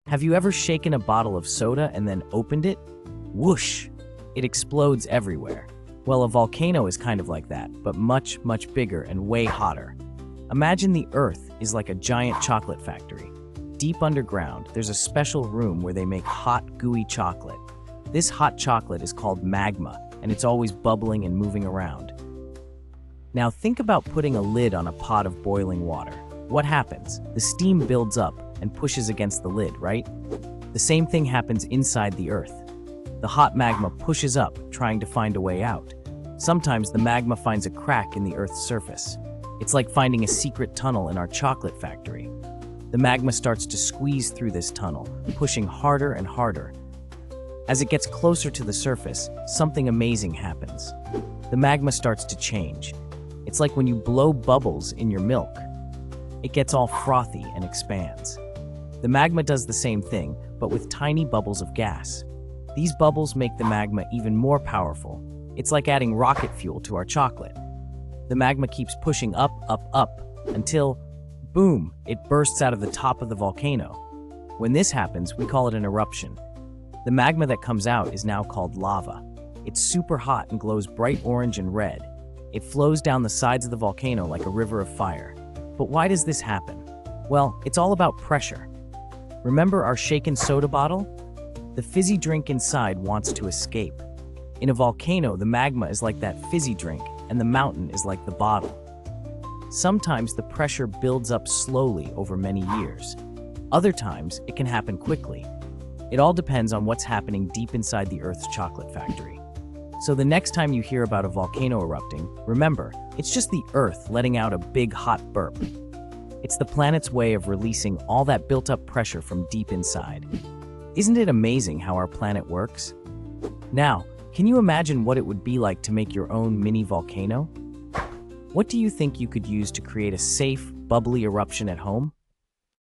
Have you ever shaken a bottle of soda and then opened it? Whoosh! It explodes everywhere. Well, a volcano is kind of like that, but much, much bigger and way hotter. Imagine the Earth is like a giant chocolate factory. Deep underground, there's a special room where they make hot, gooey chocolate. This hot chocolate is called magma, and it's always bubbling and moving around. Now think about putting a lid on a pot of boiling water. What happens? The steam builds up and pushes against the lid, right? The same thing happens inside the Earth. The hot magma pushes up, trying to find a way out. Sometimes the magma finds a crack in the Earth's surface. It's like finding a secret tunnel in our chocolate factory. The magma starts to squeeze through this tunnel, pushing harder and harder. As it gets closer to the surface, something amazing happens. The magma starts to change. It's like when you blow bubbles in your milk. It gets all frothy and expands. The magma does the same thing, but with tiny bubbles of gas. These bubbles make the magma even more powerful. It's like adding rocket fuel to our chocolate. The magma keeps pushing up, up, up, until, boom, it bursts out of the top of the volcano. When this happens, we call it an eruption. The magma that comes out is now called lava. It's super hot and glows bright orange and red. It flows down the sides of the volcano like a river of fire. But why does this happen? Well, it's all about pressure. Remember our shaken soda bottle? The fizzy drink inside wants to escape. In a volcano, the magma is like that fizzy drink, and the mountain is like the bottle. Sometimes the pressure builds up slowly over many years. Other times, it can happen quickly. It all depends on what's happening deep inside the Earth's chocolate factory. So the next time you hear about a volcano erupting, remember, it's just the Earth letting out a big hot burp. It's the planet's way of releasing all that built-up pressure from deep inside. Isn't it amazing how our planet works? Now, can you imagine what it would be like to make your own mini volcano? What do you think you could use to create a safe, bubbly eruption at home?